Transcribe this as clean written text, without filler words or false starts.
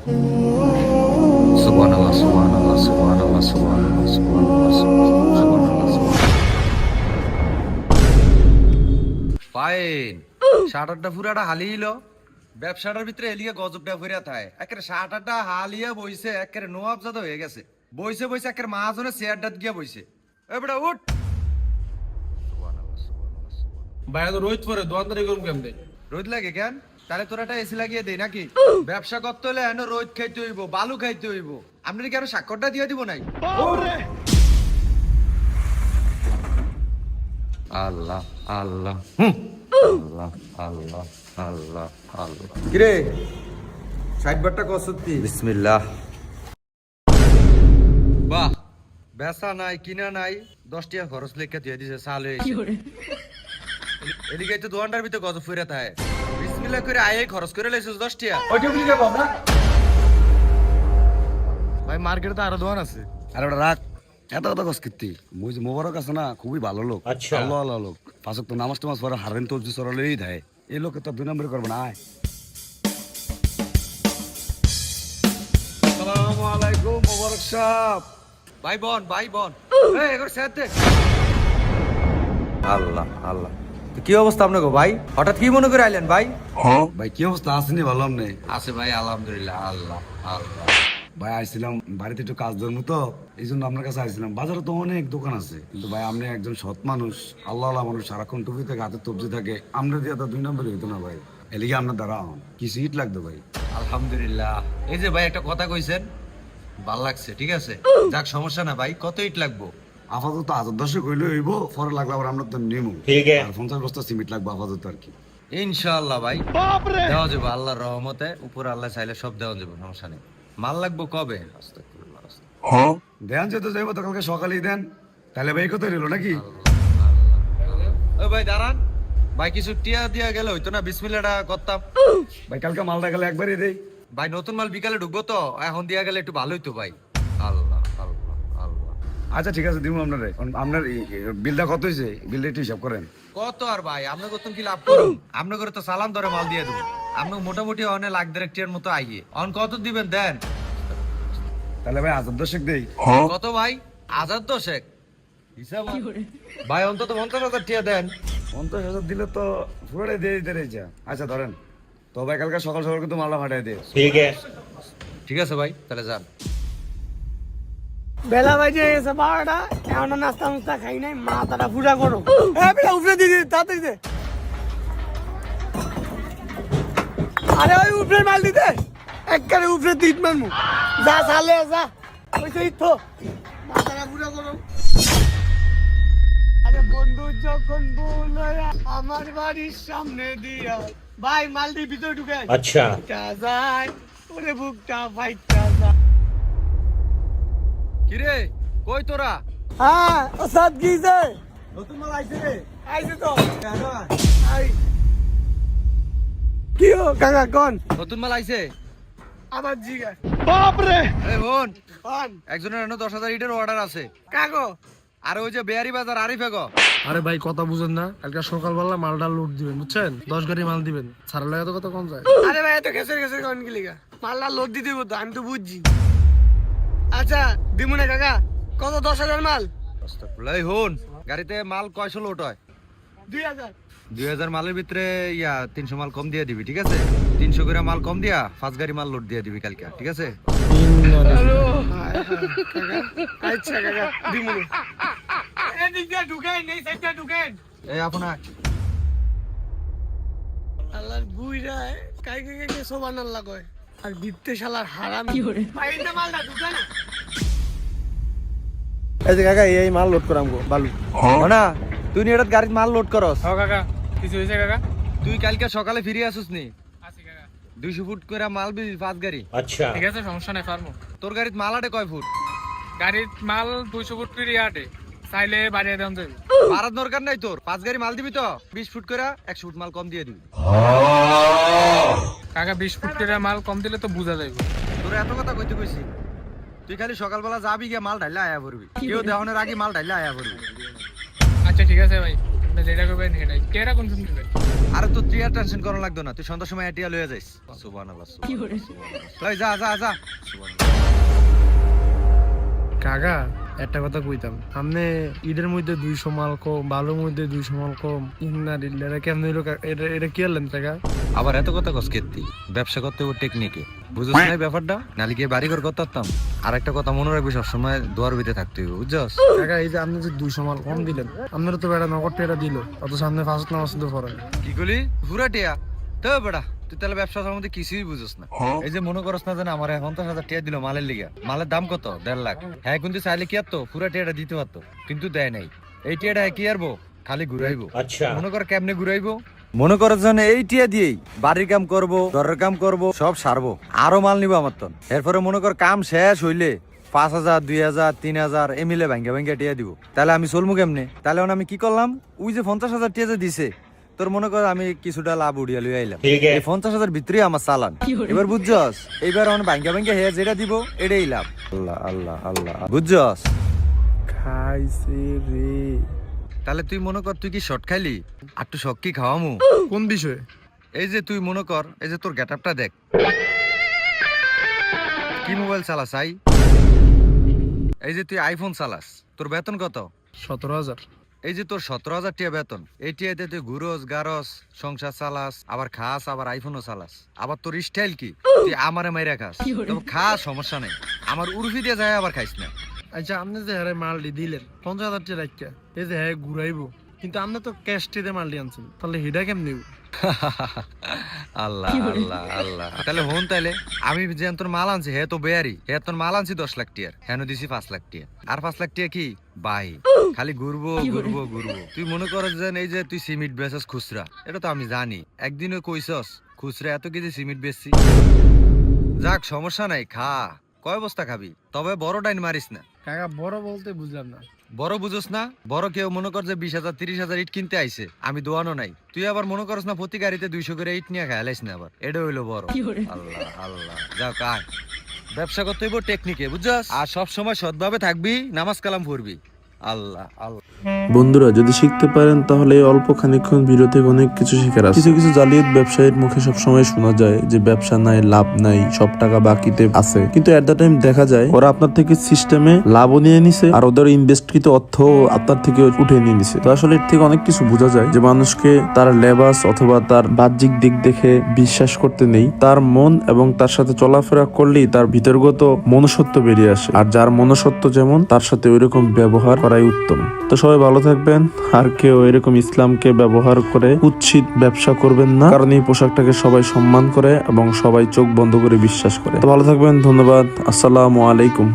সুবহানাল্লাহ, সুবহানাল্লাহ, সুবহানাল্লাহ, সুবহানাল্লাহ, সুবহানাল্লাহ, সুবহানাল্লাহ। ফাইন। শাটারটা পুরাটা হালিল, ব্যবসাটার ভিতরে এলিয়ে গজবটা ভরিয়া থাকে। একের শাটারটা হালিয়া বইছে, একের নোয়াবজাদা হয়ে গেছে। বইছে বইছে একের মাহাজনে চেয়ারটাত গিয়া বইছে। এ বেটা উঠ। সুবহানাল্লাহ, সুবহানাল্লাহ, সুবহানাল্লাহ। ভাইয়া তো রোহিত পরে দোয়ানদারি করুন কেমনে? রোদ লাগে কেন? তাহলে তোর একটা এসি লাগিয়ে দেই নাকি? ব্যবসা করতে হলে এনে রোদ খাইতে হইব, বালু খাইতে হইব। আপনার কি আরো স্বাক্ষরটা দিয়ে দিব নাই? আল্লাহ আল্লাহ আল্লাহ আল্লাহ আল্লাহ আল্লাহ। কিরে 60 বারটা কসতি বিসমিল্লাহ। বাহ, বেচা নাই কিনা নাই, 10 টাকা খরচ লেখা দিয়ে দিছে সালে এদিকে তো দোকানটার ভিতরে গজ ফুরে থাকে। বিসমিল্লাহ করে আয়ে খরচ করে লাইছিস 10 টাকা। ওইটা বলি যাবো আমরা। ভাই মার্কেটে তো আরো দোকান আছে। আরে ওটা রাখ, এত কথা কস কীর্তি। মোবারক আছে না, খুবই ভালো লোক। আচ্ছা। আল্লাহ আল্লাহ লোক, পাঁচক তো নামাজ টামাজ পরে হারেন তো সরলেই দেয়। এই লোকে তো 2 নম্বর করবে না। আয়। আসসালামু আলাইকুম মোবারক সাহেব। ভাই বোন, ভাই বোন, এই এগোর সাথে। আল্লাহ আল্লাহ। তো কি অবস্থা আপনাকে ভাই? হঠাৎ কি মনে করে আইলেন ভাই? ভাই কি অবস্থা, আসেনি ভালো আপনি? আছে ভাই আলহামদুলিল্লাহ। আল্লাহ আল্লাহ। ভাই আইছিলাম বাড়িতে একটু কাজ ধরবো তো, এই জন্য আপনার কাছে আইছিলাম। বাজারে তো অনেক দোকান আছে, কিন্তু ভাই আপনি একজন সৎ মানুষ, আল্লাহ আল্লাহ মানুষ, সারাক্ষণ টুপি থাকে, হাতে তবজি থাকে। আমরা দিয়ে তো 2 নম্বরই হইতো না ভাই। এলিগে আপনার দ্বারা কিছু ইট লাগতো ভাই। আলহামদুলিল্লাহ। এই যে ভাই একটা কথা কইছেন, ভাল লাগছে, ঠিক আছে। যাক সমস্যা না ভাই, কত ইট লাগবো? আপাতত 1010 হইলে হইব, পরে লাগলে আবার আমরা তো নিমু। আর 50 বস্তা সিমেন্ট লাগবে আপাতত আর কি। ইনশাআল্লাহ ভাই দেওয়া যাবে আল্লাহর রহমতে। উপর আল্লাহ চাইলে সব দেওয়া যাবে, সমস্যা নেই। মাল লাগবো কবে? আস্তাগফিরুল্লাহ, আস্তাগফিরুল্লাহ। দেন যেতে যাইবো তো কালকে সকালেই দেন, তাহলে ভাই কত রইল নাকি? ও ভাই দাঁড়ান, ভাই কিছু টিয়া দিয়া গেলে হইতো না? বিসমিল্লাহটা করতাম। ভাই কালকে মালটা গেলে একবারই দেই। ভাই নতুন মাল বিকালে ঢুকবো তো, এখন দিয়া গেলে একটু ভালোই তো ভাই। আল্লাহ আল্লাহ আল্লাহ। আচ্ছা ঠিক আছে, দিব আপনারে। আপনার বিলটা কত হয়েছে, বিলটা একটু হিসাব করেন। কত আর ভাই, আপনার কত কি লাভ করুন? আপনার করে তো সালাম ধরে মাল দিয়ে দেবো। আপনার মোটামুটি অনেক লাখ 1.5 টিয়ার মতো আইয়ে। অন কত দিবেন দেন? তাহলে ভাই 1010 দেই। কত ভাই? 1010? হিসাব ভাই অন্তত 50,000 টিয়া দেন। 50,000 দিলে তো পুরোটাই দিয়ে দিতে রয়েছে। আচ্ছা ধরেন তো ভাই, কালকে সকাল সকাল কিন্তু মালটা ফাটাই দিয়ে। ঠিক আছে ভাই, তাহলে যান। বেলা বাজে গেছে 12টা, এখনো নাস্তা মুস্তা খাই নাই, মাথাটা পুরা করো। বেটা উপরে দিদি তাড়াতাড়ি দে। আরে ওই উপরে মাল দিতে, একবারে উপরে দিত মারমু। যা সালে যা, ওইটা তো মাথাটা পুরা করো। আরে বন্ধু যখন বলে আমার বাড়ির সামনে দিয়া, ভাই মাল দিয়ে ভিতরে ঢুকে। আচ্ছা। যায় ওরে বুকটা ফাইটটা যায়। কিরে কই তোরা? হ্যাঁ ওস্তাদ গিয়েছে, নতুন মাল আইছে রে। আইছে তো। আই কি ও কাকা কোন নতুন মাল আইছে? আমার জিগা এই বোন, কোন একজনের এনে 10,000 ইটের অর্ডার আছে। কাগো। আর ওই যে বেয়ারি বাজার আরিফে গো। আরে ভাই কথা বুঝেন না, কালকে সকালবেলা মালটা লোড দিবেন বুঝছেন, 10 গাড়ি মাল দিবেন। সারা লাগে তো কত কম যায়। আরে ভাই এত খেসে খেসে কোন কি লিগা মালটা লোড দিতে হইব তো, আমি তো বুঝছি। আচ্ছা দিমু না কাকা, কত 10,000 মাল? এই হন, গাড়িতে মাল কয়শো লোড হয়? 2,000। 2,000 মালের ভিতরে 300 মাল কম দিয়ে দিবি, ঠিক আছে? 300 করে মাল কম দিয়া 5 গাড়ি মাল লোড দিয়ে দিবি কালকে, ঠিক আছে? হ্যালো কাকা। আচ্ছা কাকা দিমু না। এদিক দিয়ে ঢুকেন, এই সাইডটা ঢুকেন। এই আপনার আল্লাহর বুইরা কাই কাই কাই সুবহানাল্লাহ কয়, আর বিত্তে শালার হারাম কি করে পাইন্দা মালটা ঢুকানা। এই যে কাকা এই মাল লোড করাম গো বালু। না তুই এটা গাড়ির মাল লোড করস? হ্যাঁ কাকা, কিছু হয়েছে কাকা? তুই কালকে সকালে ফিরে আসিস নি? আছি কাকা। 200 ফুট করে মাল বিল 5 গাড়ি। আচ্ছা ঠিক আছে, সমস্যা নাই, পারবো। তোর গাড়ির মাল আটে কয় ফুট? গাড়ির মাল 200 ফুট করে আটে, চাইলে বাড়িয়ে দেন যাবে। পারার দরকার নাই তোর। 5 গাড়ি মাল দিবি তো 20 ফুট করে 100 ফুট মাল কম দিয়ে দিবি। কাকা 20 ফুট করে মাল কম দিলে তো বুঝা যাবে। তোর এত কথা কইতে কইছি, তুই খালি সকালবেলা যাবি গিয়ে মাল ঢাইলে আয়া পড়বি। কেউ দেহনের আগে মাল ঢাইলে আয়া পড়বি। আচ্ছা ঠিক আছে ভাই, আপনি যেটা করবেন সেটাই। কেরা কোন শুনবেন? আরে তো তুই আর টেনশন করা লাগতো না, তুই সন্ধ্যার সময় এটিয়া লয়ে যাইস। সুবহানাল্লাহ, সুবহানাল্লাহ। যা যা যা। কাকা একটা কথা কইতাম, আপনি ঈদের মধ্যে 200 মাল কম, ভালোর মধ্যে 200 মাল কম, ইন্না দিল্লারা কেমন হইলো? এটা কি হলেন কাকা? আবার এত কথা কস কেতি? ব্যবসা করতে ও টেকনিকে বুঝছ না ব্যাপারটা, নালি কি বাড়ি ঘর করতাম। আর একটা কথা মনে রাখবি, সবসময় দুয়ার ভিতরে থাকতে হইব, বুঝছস? কাকা এই যে আপনি যে 200 মাল কম দিলেন, আপনারা তো বেড়া নগদ টেরা দিল, অত সামনে ফার্স্ট নামাজ তো পড়েন। কি কইলি? পুরা টিয়া তো বেড়া, তুই তাহলে ব্যবসা সম্বন্ধে কিছুই বুঝছ না। এই যে মনে করস না যে আমার 50,000 টাকা দিল মালের লিগা, মালের দাম কত? 1.5 লাখ। হ্যাঁ কিন্তু চাইলে কি আর তো পুরা টিয়াটা দিতে পারতো, কিন্তু দেয় নাই। এই টিয়াটা কি আরবো, খালি ঘুরাইবো। মনে কর কেমনে ঘুরাইবো? মনে করার জন্য এই টিয়া দিয়েই বাড়ির কাম করব, ঘরের কাম করব, সব সারবো, আরো মাল নিবো আমার তন। এরপরে মনে কর কাম শেষ হইলে 5,000, 2,000, 3,000 এমিলে ভাঙ্গা টিয়া দিব। তাহলে আমি চলবো কেমনে? তাহলে আমি কি করলাম, ওই যে 50,000 টিয়া যে দিছে, তোর মনে কর আমি কিছুটা লাভ উড়িয়া লই আইলাম। এই 50,000 ভিতরে আমার চালান। এবার বুঝছস, এইবার ভাঙ্গা হে যেটা দিব এটাই লাভ। আল্লাহ আল্লাহ আল্লাহ, বুঝছস? খাইছে রে। তাহলে তুই মনে কর তুই কি শর্ট খাইলি, আর তুই শখ কি খাওয়ামু? কোন বিষয়ে? এই যে তুই মনে কর, এই যে তোর গেটআপটা দেখ, কি মোবাইল চালাস আই? এই যে তুই আইফোন চালাস, তোর বেতন কত? 17,000। এই যে তোর 17,000 টাকা বেতন, এই টিয়াতে তুই ঘুরোস গারস, সংসার চালাস, আবার খাস, আবার আইফোনও চালাস। আবার তোর স্টাইল কি, তুই আমারে মাইরা খাস। তবে খা, সমস্যা নেই, আমার উর্ফি দিয়ে যায় আবার খাইস না। আচ্ছা আপনি যে হারে মাল দিলেন 50,000 টাকা রাখিয়া, এই যে হ্যাঁ ঘুরাইবো, কিন্তু আপনি তো ক্যাশ টিতে মাল দিয়ে আনছেন, তাহলে হিডা কেমন নিব? আল্লাহ আল্লাহ আল্লাহ। তাহলে হন, তাইলে আমি যে তোর মাল আনছি হে তো বেয়ারি, হে তোর মাল আনছি 10 লাখ টিয়ার, হেন দিছি 5 লাখ টিয়া। আর 5 লাখ টিয়া কি বাই, খালি ঘুরবো ঘুরবো ঘুরবো। তুই মনে কর যে এই যে তুই সিমেন্ট বেচস খুচরা, এটা তো আমি জানি, একদিনও কইছস খুচরা এত কেজি সিমেন্ট বেচছি। যাক সমস্যা নাই, খা, কয় বস্তা খাবি, তবে বড় ডাইন মারিস না। কাকা বড় বলতে বুঝলাম না। বড় বুঝোস না? বড় কেউ মনে কর যে 20,000 30,000 ইট কিনতে আইছে, আমি দোয়ানো নাই। তুই আবার মনে করস না প্রতি গাড়িতে 200 করে ইট নিয়ে খাইলাইস না, আবার এটা হইলো বড়। আল্লাহ আল্লাহ, যাও কায় ব্যবসা করতে হইব টেকনিকে, বুঝছস? আর সব সময় সৎভাবে থাকবি, নামাজ কালাম পড়বি। আল্লাহ আল্লাহ। বন্ধুরা যদি শিখতে পারেন তাহলে এই অল্প খানিকক্ষণ ভিডিও থেকে অনেক কিছু শেখার আছে। কিছু কিছু জালিয়াত ব্যবসায়ীর মুখে সবসময় শোনা যায় যে ব্যবসা নাই, লাভ নাই, সব টাকা বাকিতে আছে, কিন্তু এট দ্য টাইম দেখা যায় ওরা আপনার থেকে সিস্টেমে লাভও নিয়ে নিছে, আর ওদের ইনভেস্টকৃত অর্থ আপনার থেকে উঠে নিয়ে নিছে। তো আসলে এর থেকে অনেক কিছু বোঝা যায় যে মানুষকে তার লেবাস অথবা তার বাহ্যিক দিক দেখে বিশ্বাস করতে নেই, তার মন এবং তার সাথে চলাফেরা করলেই তার ভিতরগত মনুষ্যত্ব বেরিয়ে আসে। আর যার মনুষ্যত্ব যেমন, তার সাথে ওইরকম ব্যবহার করাই উত্তম। তো সবাই ভালো থাকবেন, আর কেউ এরকম ইসলামকে ব্যবহার করে কুৎসিত ব্যবসা করবেন না, কারণ এই পোশাকটাকে সবাই সম্মান করে এবং সবাই চোখ বন্ধ করে বিশ্বাস করে। তো ভালো থাকবেন, ধন্যবাদ, আসসালামু আলাইকুম।